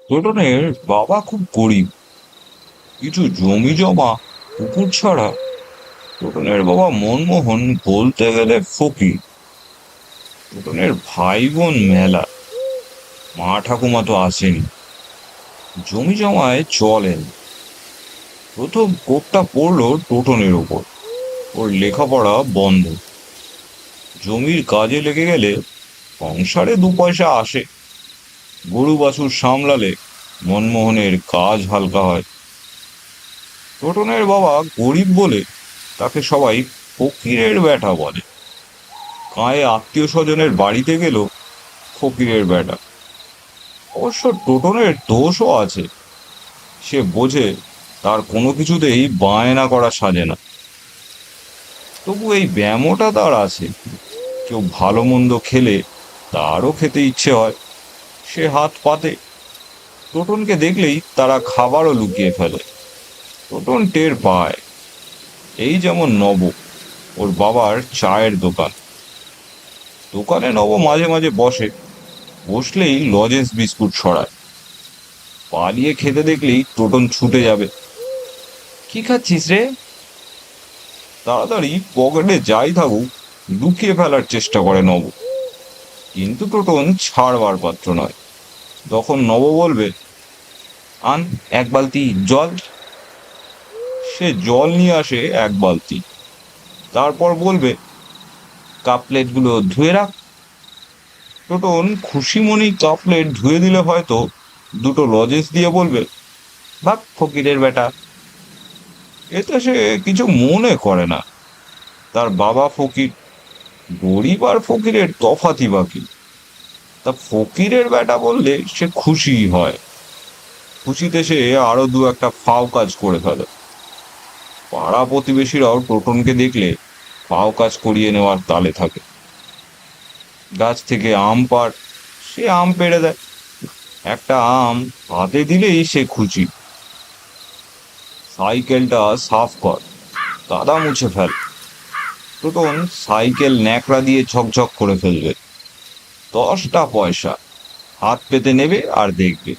টোটনের বাবা খুব গরিব, কিছু জমি জমা, পুকুর ছাড়া টোটনের বাবা মনমোহন বলতে গেলে ফকির। টোটনের ভাই বোন মেলা, মা ঠাকুমা তো আসেনি, জমি জমায় চলেন। প্রথম কোপটা পড়লো টোটনের ওপর, ওর লেখাপড়া বন্ধ। জমির কাজে লেগে গেলে সংসারে দু পয়সা আসে, গরু বাছুর সামলালে মনমোহনের কাজ হালকা হয়। টোটনের বাবা গরিব বলে তাকে সবাই ফকিরের বেটা বলে। গায়ে আত্মীয় স্বজনের বাড়িতে গেল ফকিরের বেটা। অবশ্য টোটনের দোষও আছে, সে বোঝে তার কোনো কিছুতেই বায়না করা সাজে না। তবু এই ব্যামোটা তার আছে, কেউ ভালো মন্দ খেলে তারও খেতে ইচ্ছে হয়, সে হাত পাতে। টোটনকে দেখলেই তারা খাবারও লুকিয়ে ফেলে। টোটন টের পায়। এই যেমন নব, ওর বাবার চায়ের দোকান। দোকানে নব মাঝে মাঝে বসে, বসলেই লজেন্স বিস্কুট ছড়ায়। পালিয়ে খেতে দেখলেই টোটন ছুটে যাবে। কি খাচ্ছিস রে? তাড়াতাড়ি পকেটে যাই থাকুক লুকিয়ে ফেলার চেষ্টা করে নব, কিন্তু টোটন ছাড়বার পাত্র নয়। তখন নব বলবে, আন এক বালতি জল। সে জল নিয়ে আসে এক বালতি, তারপর বলবে, কাপ প্লেটগুলো ধুয়ে রাখ। টোটন খুশি মনেই কাপ প্লেট ধুয়ে দিলে হয়তো দুটো লজেন্স দিয়ে বলবে, ভাগ ফকিরের বেটা। এতে সে কিছু মনে করে না। তার বাবা ফকির, গরিব আর ফকিরের তফাতই বাকি। তা ফকিরের বেটা বললে সে খুশি হয়। খুশিতে সে আরো দু একটা ফাও কাজ করে ফেলে। পাড়া প্রতিবেশীরাও টোটনকে দেখলে ফাও কাজ করিয়ে নেওয়ার তালে থাকে। গাছ থেকে আম পাড়, সে আম পেড়ে দেয়। একটা আম হাতে দিলেই সে খুশি। সাইকেলটা সাফ কর, কাদা মুছে ফেল। টোটন সাইকেল ন্যাকড়া দিয়ে ঝকঝক করে ফেলবে। 10টা পয়সা হাত পেতে নেবে আর দেখবে।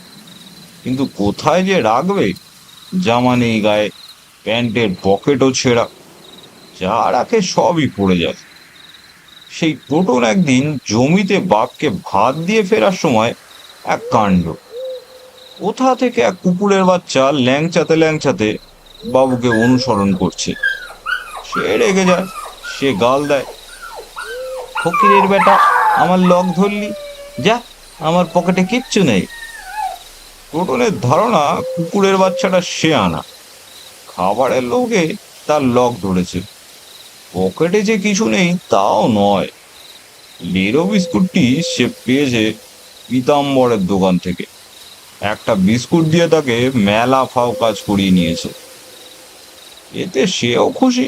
কিন্তু কোথায় যে রাখবে, জামা নেই গায়ে, প্যান্টের পকেটও ছেঁড়া, যা রাখে সবই পড়ে যায়। সেই টোটন একদিন জমিতে বাঘকে ভাত দিয়ে ফেরার সময় এক কাণ্ড। কোথা থেকে এক কুকুরের বাচ্চা ল্যাংচাতে ল্যাংচাতে বাবুকে অনুসরণ করছে। সে রেগে যায়, সে গাল দেয়, ফকিরের বেটা, আমার লক ধরলি, যা, আমার পকেটে কিচ্ছু নেই। টোটনের ধারণা কুকুরের বাচ্চাটা সে আনা, খাবারের লোভে তার লক ধরেছে। পকেটে যে কিছু নেই তাও নয়, লেরো বিস্কুটটি সে পেয়েছে পীতাম্বরের দোকান থেকে। একটা বিস্কুট দিয়ে তাকে মেলা ফাও কাজ করিয়ে নিয়েছে। এতে সেও খুশি,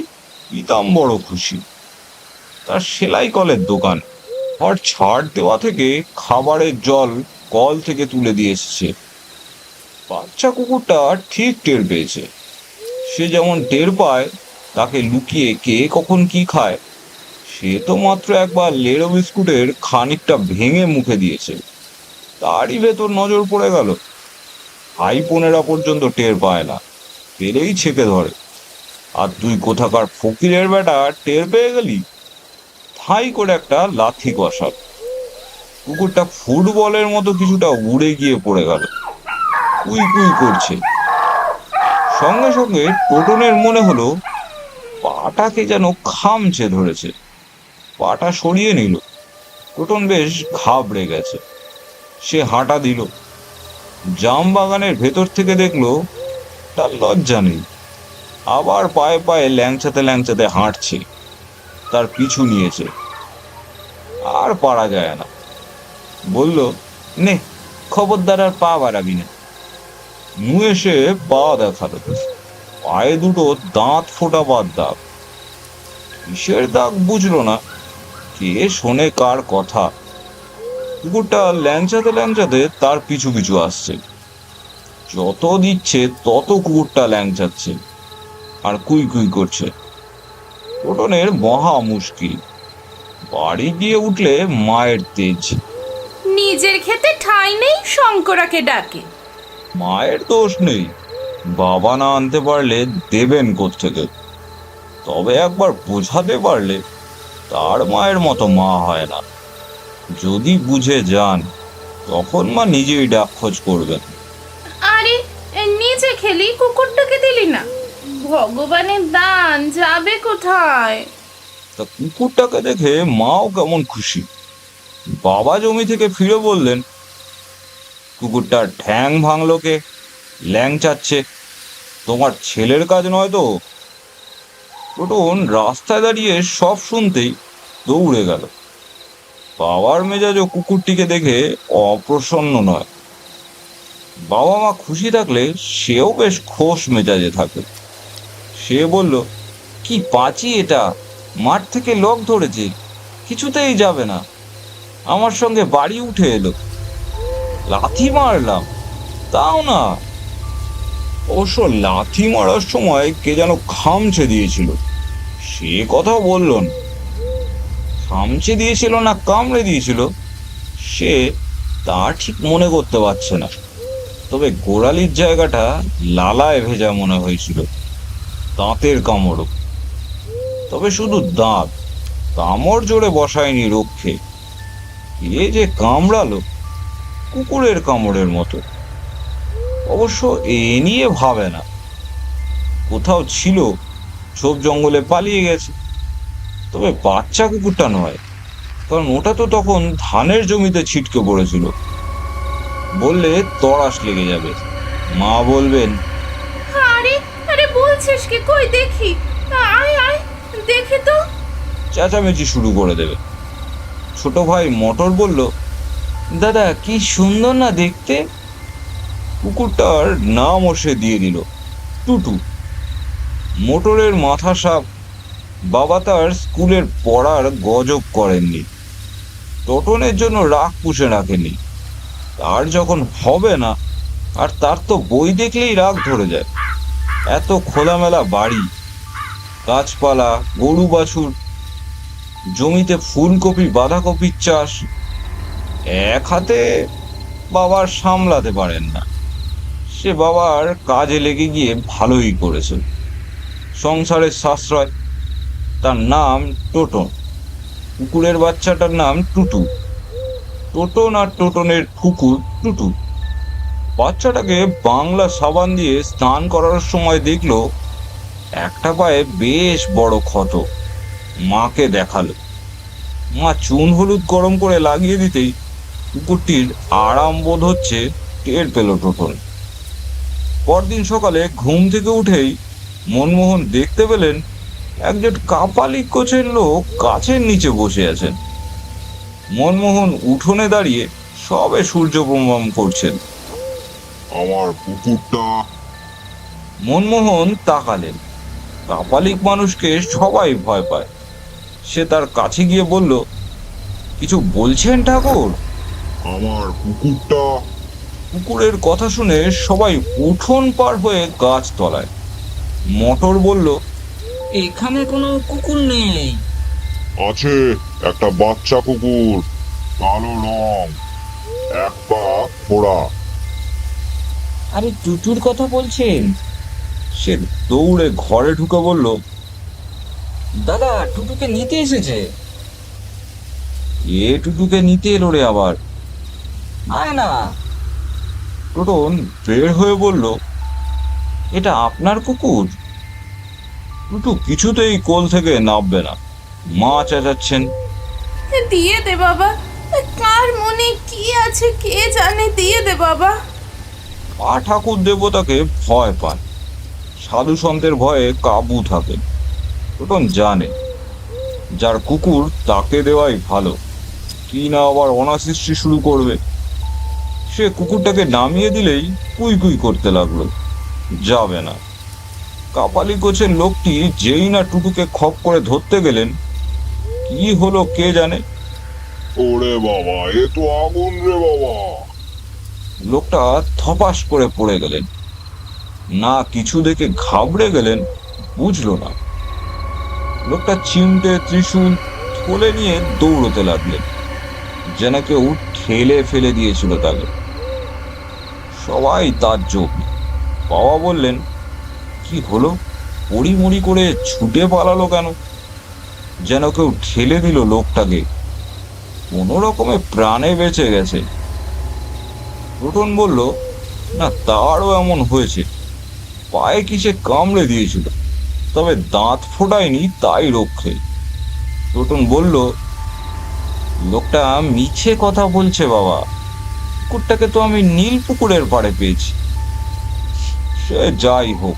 পীতাম্বরও খুশি। তার সেলাই কলের দোকান, আর ছাড় দেওয়া থেকে খাবারের জল কল থেকে তুলে দিয়ে এসেছে। বাচ্চা কুকুরটা ঠিক টের পেয়েছে। সে যেমন টের পায় তাকে লুকিয়ে কে কখন কি খায়, সে তো মাত্র একবার লেরো বিস্কুটের খানিকটা ভেঙে মুখে দিয়েছে, তারই ভেতর নজর পড়ে গেল। ভাই বোনেরা পর্যন্ত টের পায় না, পেলেই ছেঁকে ধরে। আর তুই কোথাকার ফকিরের বেটা টের পেয়ে গেলি, ঠাই করে একটা লাথি কষাল। কুকুরটা ফুটবলের মতো কিছুটা উড়ে গিয়ে পড়ে গেল, কুই কুই করছে। সঙ্গে সঙ্গে টোটনের মনে হলো পাটাকে যেন খামচে ধরেছে। পাটা সরিয়ে নিল। টোটন বেশ ঘাবড়ে গেছে। সে হাঁটা দিল। জাম বাগানের ভেতর থেকে দেখলো তার লজ্জা নেই, আবার পায়ে পায়ে ল্যাংচাতে ল্যাংচাতে হাঁটছে। তার পিছু নিয়েছে, আর পারা যায় না। বলল, নে, খবরদার আর পা বাড়াবি না। মুয়ে সে পা দেখালো, পায়ে দুটো দাঁত ফোটাবার দাগ। কিসের দাগ বুঝলো না, কে শোনে কার কথা। কুকুরটা ল্যাংচাতে ল্যাংচাতে তার পিছু পিছু আসছে। যত দিচ্ছে তত কুকুরটা ল্যাংচাচ্ছে আর কুই কুই করছে। টোটনের মহা মুশকিল। বাড়ি গিয়ে উঠলে মায়ের তেজ। নিজের খেতে ঠাঁই নেই, শঙ্করাকে ডাকে। মায়ের দোষ নেই, বাবা না আনতে পারলে দেবেন কোত্থেকে? তবে একবার বোঝাতে পারলে তার মায়ের মতো মা হয় না। যদি বুঝে যান তখন মা নিজেই ডাক খোঁজ করবেন। আরে নিজে খেলি, কুকুরটাকে দিলি না? ভগবানের দান যাবে কোথায়? তা কুকুরটাকে দেখে মাও কেমন খুশি। বাবা জমি থেকে ফিরে বললেন, কুকুরটার ঠ্যাং ভাঙলো কে? ল্যাংচাচ্ছে, তোমার ছেলের কাজ নয় তো? টোটন রাস্তায় দাঁড়িয়ে সব শুনতেই দৌড়ে গেল। বাবার মেজাজও কুকুরটিকে দেখে অপ্রসন্ন নয়। বাবা মা খুশি থাকলে সেও বেশ খোশ মেজাজে থাকে। সে বলল, কি পাঁচি এটা, মাঠ থেকে লোক ধরেছে, কিছুতেই যাবে না, আমার সঙ্গে বাড়ি উঠে এলো, লাথি মারলাম তাও না। অবশ্য লাথি মারার সময় কে যেন খামচে দিয়েছিল, সে কথা বলল না। খামচে দিয়েছিল না কামড়ে দিয়েছিল সে তা ঠিক মনে করতে পারছে না, তবে গোড়ালির জায়গাটা লালায় ভেজা মনে হয়েছিল। দাঁতের কামড়, তবে শুধু দাঁত, কামড় জোরে বসায়নি রক্ষে। এ যে কামড়ালো, কুকুরের কামড়ের মতো। অবশ্য এ নিয়ে ভাবে না, কোথাও ছিল, ঝোপ জঙ্গলে পালিয়ে গেছে। তবে বাচ্চা কুকুরটা নয়, কারণ ওটা তো তখন ধানের জমিতে ছিটকে পড়েছিল। বললে তড়াস লেগে যাবে, মা বলবেন, আরে আরে বলছিস কি? কই দেখি, আয় আয় দেখি তো। চেঁচামেচি শুরু করে দেবে। ছোট ভাই মটর বলল, দাদা কি সুন্দর না দেখতে। কুকুরটার নামও সে দিয়ে দিল, টুটু। মোটরের মাথা সাপ। বাবা তার স্কুলের পড়ার গজব করেননি, টোটনের জন্য রাগ পুষে রাখেনি। তার যখন হবে না, আর তার তো বই দেখলেই রাগ ধরে যায়। এত খোলামেলা বাড়ি, গাছপালা, গরু বাছুর, জমিতে ফুলকপি বাঁধাকপির চাষ, এক হাতে বাবার সামলাতে পারেন না। সে বাবার কাজে লেগে গিয়ে ভালোই করেছে, সংসারের সাশ্রয়। তার নাম টোটন, কুকুরের বাচ্চাটার নাম টুটু। টোটন আর টোটনের কুকুর টুটু বাচ্চাটাকে বাংলা সাবান দিয়ে স্নান করার সময় দেখলো একটা পায়ে বেশ বড় ক্ষত। মাকে দেখালো, মা চুন হলুদ গরম করে লাগিয়ে দিতেই কুকুরটির আরাম বোধ হচ্ছে টের পেল টোটন। পরদিন সকালে ঘুম থেকে উঠেই মনমোহন দেখতে পেলেন একজন কাপালিক গোছের লোক গাছের নিচে বসে আছেন। মনমোহন উঠোনে দাঁড়িয়ে সবে সূর্য প্রণাম করছেন। আমার কুকুরটা। মনমোহন তাকালেন। কাপালিক মানুষকে সবাই ভয় পায়। সে তার কাছে গিয়ে বলল, কিছু বলছেন ঠাকুর? আমার কুকুরটা। কুকুরের কথা শুনে সবাই উঠোন পার হয়ে গাছ তলায়। মটর বলল, এখানে কোনো কুকুর নেই। আছে, একটা বাচ্চা কুকুর, কালো রং, এক পা খোড়া। আরে টুটুর কথা বলছেন? সে দৌড়ে ঘরে ঢুকে বলল, দাদা টুটুকে নিতে এসেছে। এ টুটুকে নিতে এলো রে আবার? আয় না। টোটন বের হয়ে বলল, এটা আপনার কুকুর? টুটু কিছুতেই কোল থেকে নামবে না। মা চেঁচাচ্ছেন, দিয়ে দে বাবা, কার মনে কি আছে কে জানে, দিয়ে দে বাবা। মা ঠাকুর দেবতাকে ভয় পান, সাধু সন্তের ভয়ে কাবু থাকেন। টোটন জানে যার কুকুর তাকে দেওয়াই ভালো, কি না আবার অনাসৃষ্টি শুরু করবে। সে কুকুরটাকে নামিয়ে দিলেই কুই কুই করতে লাগলো, যাবে না। কাপালি গোছের লোকটি যেই না টুটুকে খপ করে ধরতে গেলেন, কি হলো কে জানে, ওরে বাবা, এ তো আগুন রে বাবা। লোকটা ধপাস করে পড়ে গেলেন। না কিছু দেখে ঘাবড়ে গেলেন, বুঝলো না। লোকটা চিমটে ত্রিশূল কোলে নিয়ে দৌড়তে লাগলেন, যেন কেউ ঠেলে ফেলে দিয়েছিল তাকে। সবাই তাজ্জব। বাবা বললেন, কি হলো, পড়িমড়ি করে ছুটে পালালো কেন? যেন কেউ ঠেলে দিল লোকটাকে, কোনো রকমে প্রাণে বেঁচে গেছে। টোটন বলল, না তারও এমন হয়েছে, পায়ে কিসে কামড়ে দিয়েছিল, তবে দাঁত ফোটায়নি তাই রক্ষে। টোটন বলল, লোকটা মিছে কথা বলছে বাবা, কুকুরটাকে তো আমি নীল পুকুরের পাড়ে পেয়েছি। সে যাই হোক,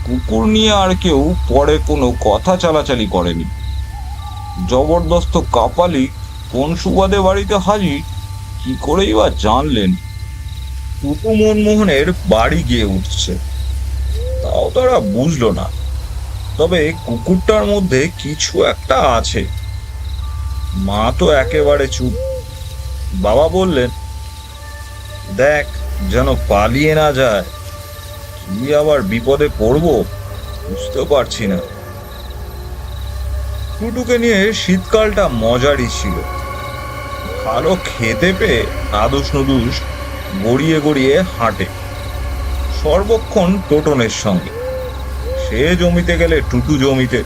কুকুর নিয়ে আর কেউ পরে কোনো কথা চালাচালি করেনি। জবরদস্ত কাপালি কোন সুবাদে বাড়িতে হাজির, কি করেই বা জানলেন? টুকু মনমোহনের বাড়ি গিয়ে উঠছে, তাও তারা বুঝলো না। তবে কুকুরটার মধ্যে কিছু একটা আছে। মা তো একেবারে চুপ। বাবা বললেন, দেখ যেন পালিয়ে না যায়, কি আবার বিপদে পড়বো বুঝতে পারছি না। টুটুকে নিয়ে শীতকালটা মজারই ছিল। ভালো খেতে পেয়ে নাদুস নুদুস গড়িয়ে গড়িয়ে হাঁটে, সর্বক্ষণ টোটনের সঙ্গে। সে জমিতে গেলে টুটু জমিতে,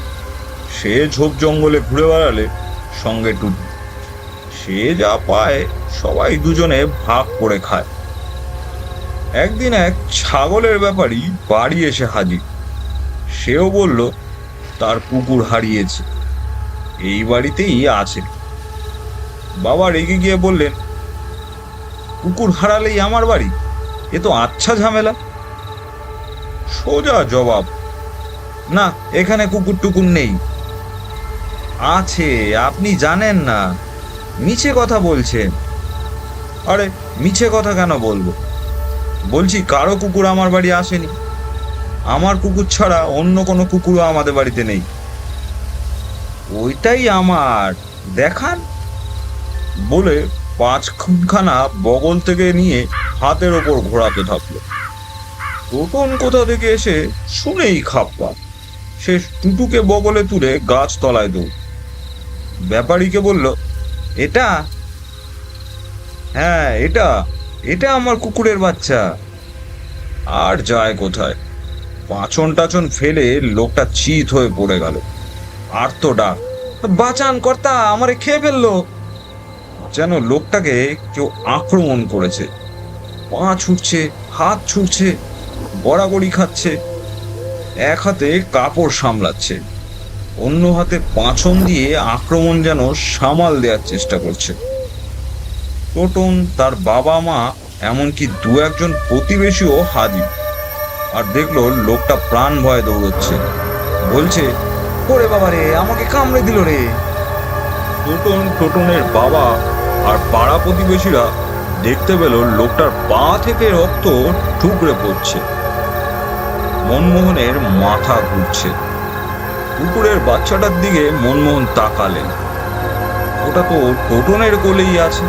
সে ঝোপ জঙ্গলে ঘুরে বেড়ালে সঙ্গে টুটু। সে যা পায় সবাই দুজনে ভাগ করে খায়। একদিন এক ছাগলের ব্যাপারী বাড়ি এসে হাজির। সেও বলল তার কুকুর হারিয়েছে, এই বাড়িতেই আছে। বাবা রেগে গিয়ে বললেন, কুকুর হারালেই আমার বাড়ি, এ তো আচ্ছা ঝামেলা। সোজা জবাব, না এখানে কুকুর টুকুর নেই। আছে, আপনি জানেন না, মিছে কথা বলছেন। আরে মিছে কথা কেন বলবো, বলছি কারো কুকুর আমার বাড়ি আসেনি। আমার কুকুর ছাড়া অন্য কোনো কুকুরও আমাদের বাড়িতে নেই। ওইটাই আমার, দেখান। বলে 5 খুনখানা বগল থেকে নিয়ে হাতের ওপর ঘোরাতে থাকলো। টোটন কোথা থেকে এসে শুনেই খাপ্পা। সে টুটুকে বগলে তুলে গাছ তলায় দৌড়। ব্যাপারীকে বলল, এটা? হ্যাঁ এটা, এটা আমার কুকুরের বাচ্চা। আর যায় কোথায়, পাঁচন টাচন ফেলে লোকটা চিত হয়ে পড়ে গেল। আর তো ডাক, বাঁচান কর্তা, আমারে খেয়ে ফেললো। যেন লোকটাকে কেউ আক্রমণ করেছে। পা ছুটছে, হাত ছুটছে, গড়াগড়ি খাচ্ছে। এক হাতে কাপড় সামলাচ্ছে, অন্য হাতে পাঁচন দিয়ে আক্রমণ যেন সামাল দেওয়ার চেষ্টা করছে। টোটন, তার বাবা মা, এমনকি 2-1 প্রতিবেশীও হাজির। আর দেখলো লোকটা প্রাণ ভয়ে দৌড়চ্ছে, বলছে, ওরে বাবা রে, আমাকে কামড়ে দিল রে। টোটনের বাবা আর পাড়া প্রতিবেশীরা দেখতে পেল লোকটার পা থেকে রক্ত ঠুকরে পড়ছে। মনমোহনের মাথা ঘুরছে। কুকুরের বাচ্চাটার দিকে মনমোহন তাকালেন। ওটা তো টোটনের কোলেই আছে।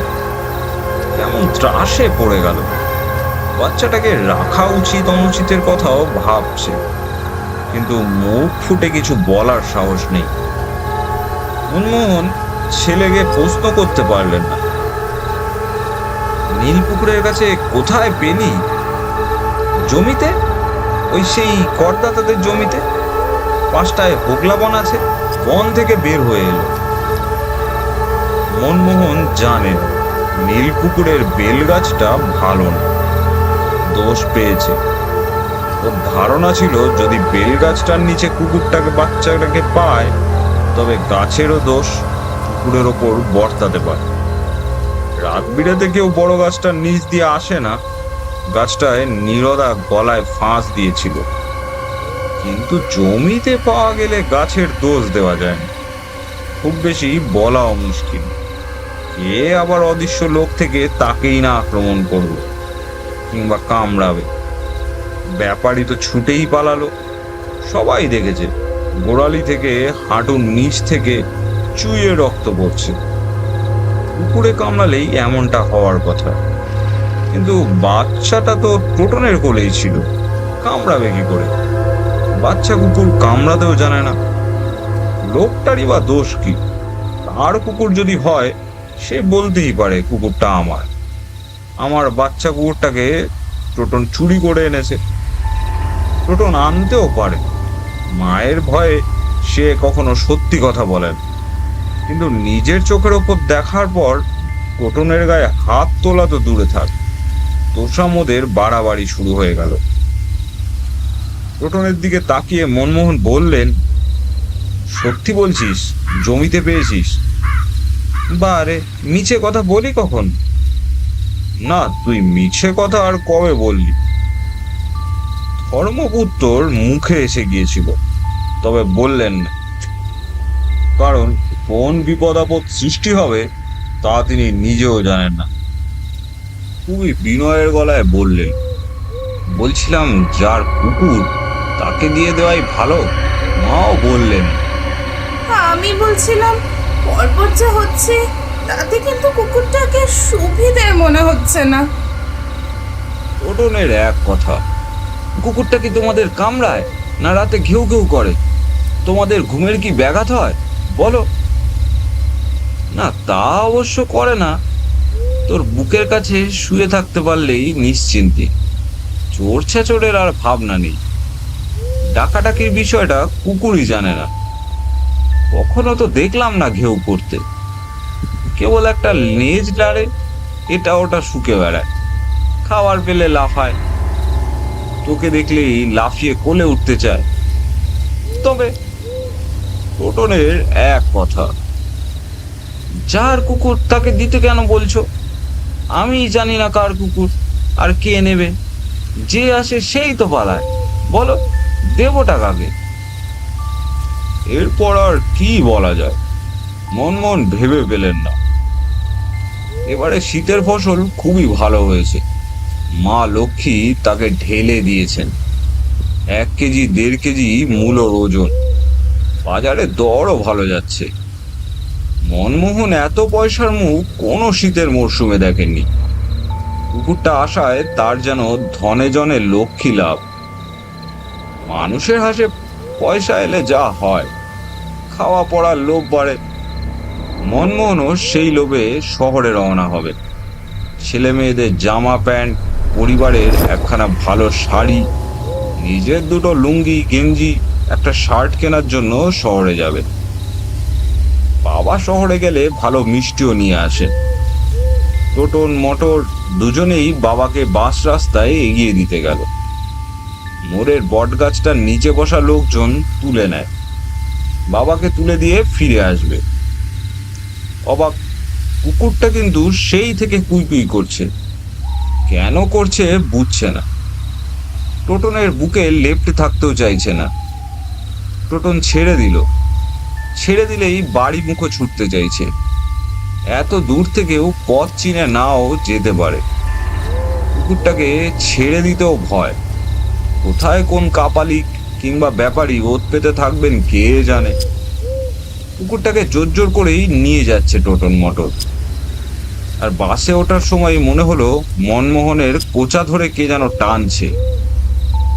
কেমন ত্রাসে পড়ে গেল। বাচ্চাটাকে রাখা উচিত অনুচিতের কথাও ভাবছে, কিন্তু মুখ ফুটে কিছু বলার সাহস নেই। মনমোহন ছেলেকে প্রশ্ন করতে পারলেন না, নীল পুকুরের কাছে কোথায় পেলি? জমিতে, ওই সেই করদাতাদের জমিতে 5টায় হোগলা বন আছে, বন থেকে বের হয়ে এলো। মনমোহন জানেন নীল পুকুরের বেল গাছটা ভালো না, দোষ পেয়েছে। ওর ধারণা ছিল যদি বেল গাছটার নিচে কুকুরটাকে বাচ্চাটাকে পায়, তবে গাছেরও দোষ কুকুরের ওপর বর্তাতে পারে। রাত বিরাতে কেউ বড় গাছটার নিচ দিয়ে আসে না। গাছটায় নীরদা গলায় ফাঁস দিয়েছিল, কিন্তু জমিতে পাওয়া গেলে গাছের দোষ দেওয়া যায় না, খুব বেশি বলাও মুশকিল। কে আবার অদৃশ্য লোক থেকে তাকেই না আক্রমণ করবে কিংবা কামড়াবে। ব্যাপারী তো ছুটেই পালালো, সবাই দেখেছে। গোড়ালি থেকে হাঁটুর নিচ থেকে চুইয়ে রক্ত পড়ছে। কুকুরে কামড়ালেই এমনটা হওয়ার কথা, কিন্তু বাচ্চাটা তো টোটনের কোলেই ছিল, কামড়াবে কি করে? বাচ্চা কুকুর কামড়াতেও জানে না। লোকটারই বা দোষ কি? তার কুকুর যদি হয়, সে বলতেই পারে কুকুরটা আমার। আমার বাচ্চা কুকুরটাকে টোটন চুরি করে এনেছে। টোটন আনতেও পারে, মায়ের ভয়ে সে কখনো সত্যি কথা বলেন, কিন্তু নিজের চোখের ওপর দেখার পর টোটনের গায়ে হাত তোলা তো দূরে থাক, তোষামোদের বাড়াবাড়ি শুরু হয়ে গেল। টোটনের দিকে তাকিয়ে মনমোহন বললেন, সত্যি বলছিস জমিতে পেয়েছিস? বারে, মিছে কথা বলি কখন? না, তুই মিছে কথা আর কবে বললি? ধর্মপুত্তর মুখে এসে গিয়েছিল, তবে বললেন না, কারণ কোন বিপদ আপদ সৃষ্টি হবে তা তিনি নিজেও জানেন না। খুবই বিনয়ের গলায় বললেন, বলছিলাম যার কুকুর তাকে দিয়ে দেওয়াই ভালো। মাও বললেন। আমি বলছিলাম পরপর যা হচ্ছে তাতে কিন্তু কুকুরটাকে সুবিধের মনে হচ্ছে না। টোটনের এক কথা, কুকুরটা কি তোমাদের কামড়ায় না রাতে ঘেউ ঘেউ করে? তোমাদের ঘুমের কি ব্যাঘাত হয় বলো? না, তা অবশ্য করে না। তোর বুকের কাছে শুয়ে থাকতে পারলেই নিশ্চিন্তে, চোর ছেচোরের আর ভাবনা নেই। ডাকাডাকির বিষয়টা কুকুরই জানে না, কখনো তো দেখলাম না ঘেউ করতে। কেবল একটা লেজ নাড়ে, এটা ওটা শুকে বেড়ায়, খাবার পেলে লাফায়, তোকে দেখলেই লাফিয়ে কোলে উঠতে চায়। তবে টোটনের এক কথা, যার কুকুর তাকে দিতে কেন বলছো? আমি জানি না কার কুকুর আর কে নেবে, যে আসে সেই তো পালায়, বলো দেবটা কাকে? এরপর আর কি বলা যায়, মন ভেবে পেলেন না। এবারে শীতের ফসল খুবই ভালো হয়েছে, মা লক্ষ্মী তাকে ঢেলে দিয়েছেন। 1 কেজি 1.5 কেজি মূলোর ওজন, বাজারে দরও ভালো যাচ্ছে। মনমোহন এত পয়সার মুখ কোনো শীতের মরশুমে দেখেননি। কুকুরটা আসায় তার যেন ধনে জনে লক্ষ্মী লাভ। মানুষের হাসে পয়সা এলে যা হয়, খাওয়া পড়ার লোভ বাড়ে। মনমোহনও সেই লোভে শহরে রওনা হবে। ছেলে মেয়েদের জামা প্যান্ট, পরিবারের একখানা ভালো শাড়ি, নিজের 2টো লুঙ্গি গেঞ্জি, একটা শার্ট কেনার জন্য শহরে যাবে। বাবা শহরে গেলে ভালো মিষ্টিও নিয়ে আসে। টোটন মটর দুজনেই বাবাকে বাস রাস্তায় এগিয়ে দিতে গেল। মোড়ের বট গাছটার নিচে বসা লোকজন তুলে নেয়, বাবাকে তুলে দিয়ে ফিরে আসবে। অবাক, কুকুরটা কিন্তু সেই থেকে কুইকুই করছে, কেন করছে বুঝছে না। টোটনের বুকে লেপ্টে থাকতেও চাইছে না। টোটন ছেড়ে দিলেই বাড়ি মুখো ছুটতে চাইছে। এত দূর থেকেও পথ চিনে নাও যেতে পারে। কুকুরটাকে ছেড়ে দিতেও ভয়, কোথায় কোন কাপালিক কিংবা ব্যাপারী ওত পেতে থাকবেন কে জানে। কুকুরটাকে জোর করেই নিয়ে যাচ্ছে টোটন মটর। আর বাসে ওঠার সময় মনে হলো মনমোহনের কোচা ধরে কে যেন টানছে।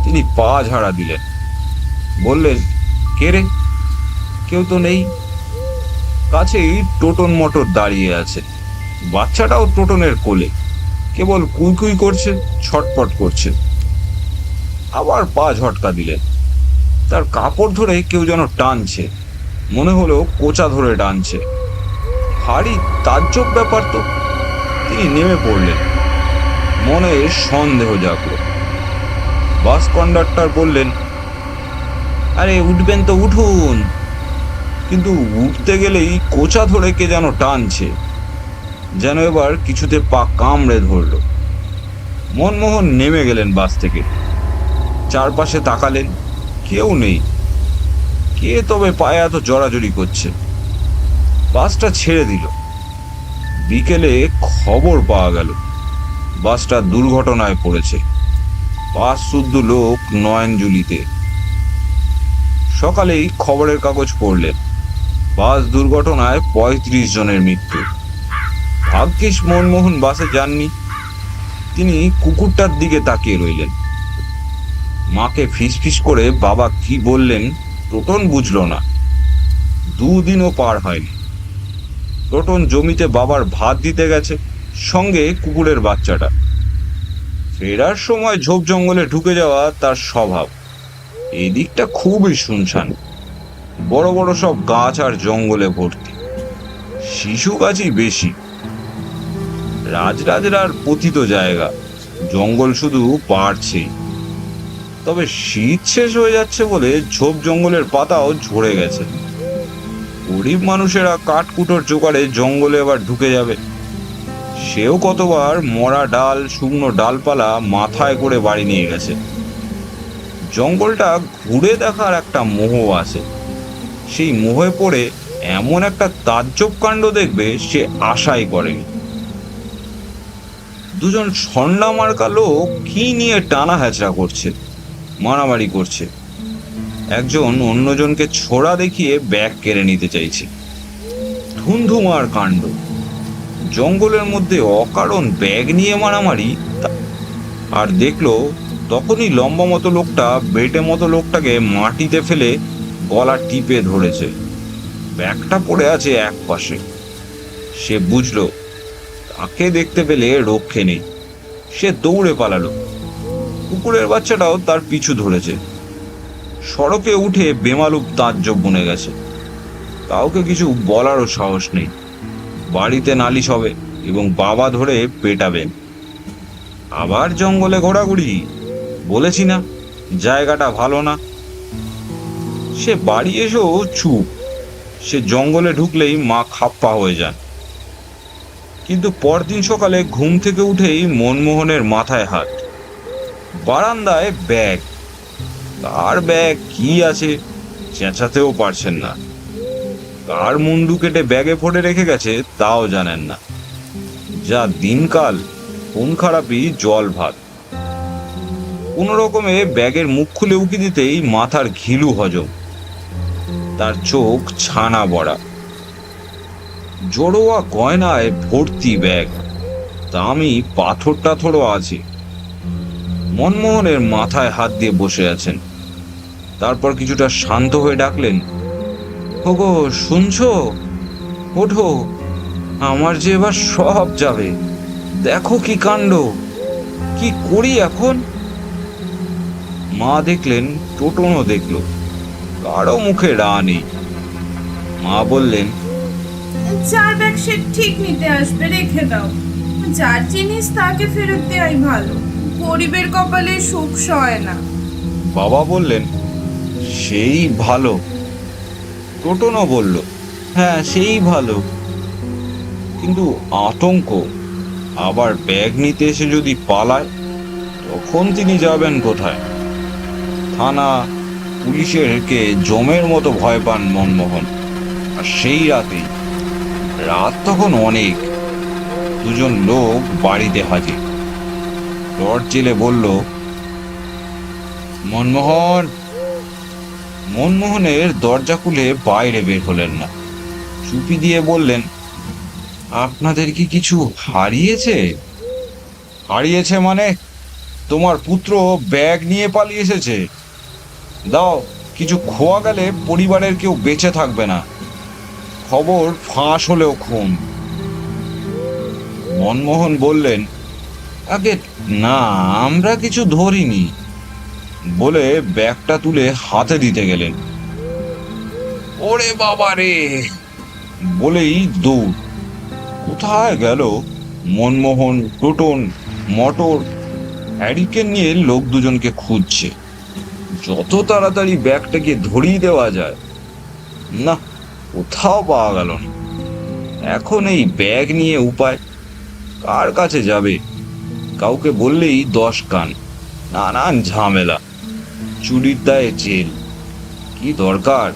তিনি পা ঝাড়া দিলেন, বললেন, কে রে? কেউ তো নেই। কাছেই টোটন মটর দাঁড়িয়ে আছে, বাচ্চাটাও টোটনের কোলে, কেবল কুইকুই করছে, ছটপট করছে। আবার পা ঝটকা দিলেন, তার কাপড় ধরে কেউ যেন টানছে, মনে হলো কোচা ধরে টানছে। ভারী তাজ্জব ব্যাপার তো। তিনি নেমে পড়লেন, মনে সন্দেহ জাগলো। বাস কন্ডাক্টর বললেন, আরে উঠবেন তো উঠুন। কিন্তু উঠতে গেলেই কোচা ধরে কে যেন টানছে, যেন এবার কিছুতে পা কামড়ে ধরল। মনমোহন নেমে গেলেন বাস থেকে, চারপাশে তাকালেন, কেউ নেই। কে তবে পায়ে এত জড়াজড়ি করছে? বাসটা ছেড়ে দিল। বিকেলে খবর পাওয়া গেল বাসটা দুর্ঘটনায় পড়েছে। 5 শুদ্ধ লোক নয়নজুলিতে। সকালেই খবরের কাগজ পড়লেন, বাস দুর্ঘটনায় 35 জনের মৃত্যু। ভাগ্যিস মনমোহন বাসে যাননি। তিনি কুকুরটার দিকে তাকিয়ে রইলেন। মাকে ফিসফিস করে বাবা কি বললেন টোটন বুঝল না। 2 দিনও পার হয়নি। টোটন জমিতে বাবার ভাত দিতে গেছে, সঙ্গে কুকুরের বাচ্চাটা। ফেরার সময় ঝোপ জঙ্গলে ঢুকে যাওয়া তার স্বভাব। এদিকটা খুবই শুনশান, বড় বড় সব গাছ আর জঙ্গলে ভর্তি, শিশু গাছই বেশি। রাজরাজরার পতিত জায়গা, জঙ্গল শুধু বাড়ছেই। তবে শীত শেষ হয়ে যাচ্ছে বলে ঝোপ জঙ্গলের পাতাও ঝরে গেছে। গরিব মানুষেরা কাঠকুটোর জোগাড়ে জঙ্গলে এবার ঢুকে যাবে। সেও কতবার মরা ডাল, শুকনো ডালপালা মাথায় করে বাড়ি নিয়ে গেছে। জঙ্গলটা ঘুরে দেখার একটা মোহ আছে। সেই মোহে পড়ে এমন একটা তাজ্জব কাণ্ড দেখবে সে আশাই করেনি। দুজন সন্না মার্কা লোক কি নিয়ে টানা হ্যাচড়া করছে, মারামারি করছে। একজন অন্যজনকে ছোড়া দেখিয়ে ব্যাগ কেড়ে নিতে চাইছে। ধুন্ধুমার কাণ্ড। জঙ্গলের মধ্যে অকারণ ব্যাগ নিয়ে মারামারি। আর দেখলো তখনই লম্বা মতো লোকটা বেটে মতো লোকটাকে মাটিতে ফেলে গলা টিপে ধরেছে। ব্যাগটা পড়ে আছে এক পাশে। সে বুঝলো তাকে দেখতে পেলে রক্ষে নেই। সে দৌড়ে পালালো। কুকুরের বাচ্চাটাও তার পিছু ধরেছে। সড়কে উঠে বেমালুম তাজ্জব বনে গেছে। কাউকে কিছু বলারও সাহস নেই। বাড়িতে নালিশ হবে এবং বাবা ধরে পেটাবেন। আবার জঙ্গলে ঘোরাঘুরি, বলেছি না জায়গাটা ভালো না। সে বাড়ি এসেও চুপ। সে জঙ্গলে ঢুকলেই মা খাপ্পা হয়ে যান। কিন্তু পরদিন সকালে ঘুম থেকে উঠেই মনমোহনের মাথায় হাত, বারান্দায় ব্যাগ। কার ব্যাগ, কি আছে চেঁচাতেও পারছেন না। কার মুন্ডু কেটে ব্যাগে ফোটে রেখে গেছে তাও জানেন না। যা দিনকাল, কোন খারাপই জল ভাত। কোন রকমে ব্যাগের মুখ খুলে উকি দিতেই মাথার ঘিলু হজম। তার চোখ ছানা বড়া। জড়োয়া গয়নায় ভর্তি ব্যাগ, দামি পাথর টাথরও আছে। মনমোহনের মাথায় হাত দিয়ে বসে আছেন। তারপর কিছুটা শান্ত হয়ে ডাকলেন, ওগো শুনছো? ওঠো, আমার যে এবার সব যাবে। দেখো কি কাণ্ড, কি করি এখন? মা দেখলেন, টোটনও দেখলো। কারো মুখে রা নেই। মা বললেন, যার ব্যাগ সে ঠিক নিতে আসবে, রেখে দাও। যার জিনিস তাকে ফেরত দেওয়াই ভালো। গরিবের কপালে সুখ সয় না। বাবা বললেন, সেই ভালো। টোটনও বলল, হ্যাঁ সেই ভালো। কিন্তু আতঙ্ক, আবার ব্যাগ নিতে এসে যদি পালায় তখন তিনি যাবেন কোথায়? থানা পুলিশেরকে জমের মতো ভয় পান মনমোহন। আর সেই রাতেই, রাত তখন অনেক, দুজন লোক বাড়িতে হাজির। টর্চ জেলে বলল, মনমোহন। মনমোহনের দরজা খুলে বাইরে বের হলেন না। চুপি দিয়ে বললেন, আপনাদের কি কিছু হারিয়েছে? হারিয়েছে মানে? তোমার পুত্র ব্যাগ নিয়ে পালিয়ে এসেছে। দাও, কিছু খোয়া গেলে পরিবারের কেউ বেঁচে থাকবে না। খবর ফাঁস হলেও খুন। মনমোহন বললেন, আগে না, আমরা কিছু ধরিনি, বলে ব্যাগটা তুলে হাতে দিতে গেলেন। ওরে বাবা রে বলেই দৌড়। কোথায় গেল মনমোহন, টোটন, মটর, হ্যারিকেন নিয়ে লোক দুজনকে খুঁজছে। যত তাড়াতাড়ি ব্যাগটাকে ধরিয়ে দেওয়া যায়। না, কোথাও পাওয়া গেল না। এখন এই ব্যাগ নিয়ে উপায়, কার কাছে যাবে? কাউকে বললেই 10 কান, নানান ঝামেলা, চুরির দায়ে জেল। কি দরকার?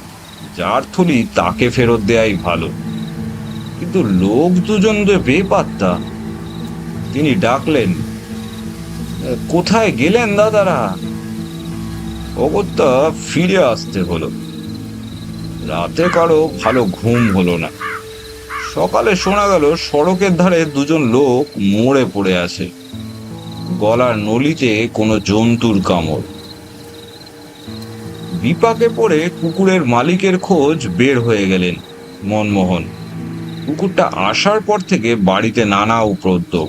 যার থলি তাকে ফেরত দেয়াই ভালো। কিন্তু লোক দুজন তো বেপাত্তা। তিনি ডাকলেন, কোথায় গেলেন দাদারা? অগত্যা ফিরে আসতে হলো। রাতে কারো ভালো ঘুম হলো না। সকালে শোনা গেল সড়কের ধারে দুজন লোক মরে পড়ে আছে, গলার নলিতে কোনো জন্তুর কামড়। বিপাকে পড়ে কুকুরের মালিকের খোঁজ বের হয়ে গেলেন মনমোহন। কুকুরটা আসার পর থেকে বাড়িতে নানা উপদ্রব।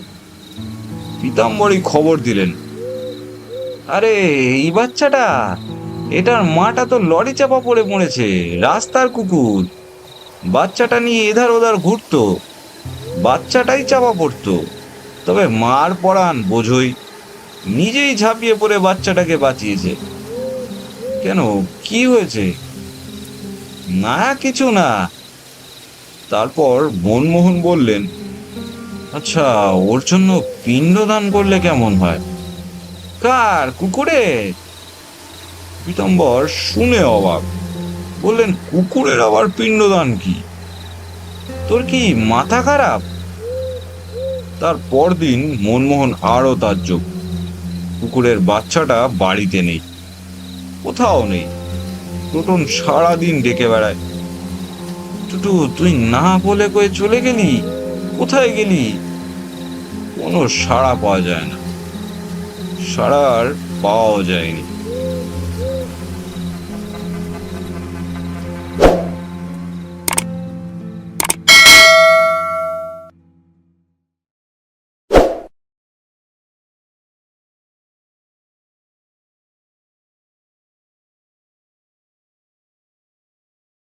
পীতাম্বরী খবর দিলেন, আরে এই বাচ্চাটা, এটার মাটা তো লরি চাপা পড়ে মরেছে, রাস্তার কুকুর। বাচ্চাটা নিয়ে এধার ওধার ঘুরতো, বাচ্চাটাই চাপা পড়তো। তবে মার পরাণ বোঝই, নিজেই ঝাঁপিয়ে পড়ে বাচ্চাটাকে বাঁচিয়েছে। কেন, কি হয়েছে? না কিছু না। তারপর মনমোহন বললেন, আচ্ছা, ওর জন্য পিণ্ডদান করলে কেমন হয়? কার, কুকুরে? পীতাম্বর শুনে অবাক, বললেন, কুকুরের আবার পিণ্ডদান কি? তোর কি মাথা খারাপ? তার পরদিন মনমোহন আরো তাজ্জব। কুকুরের বাচ্চাটা বাড়িতে নেই, কোথাও নেই। টোটন সারাদিন ডেকে বেড়ায়, টুটু তুই না বলে কয়ে চলে গেলি, কোথায় গেলি? কোনো সাড়া পাওয়া যায় না, সাড়া আর পাওয়াও যায়নি।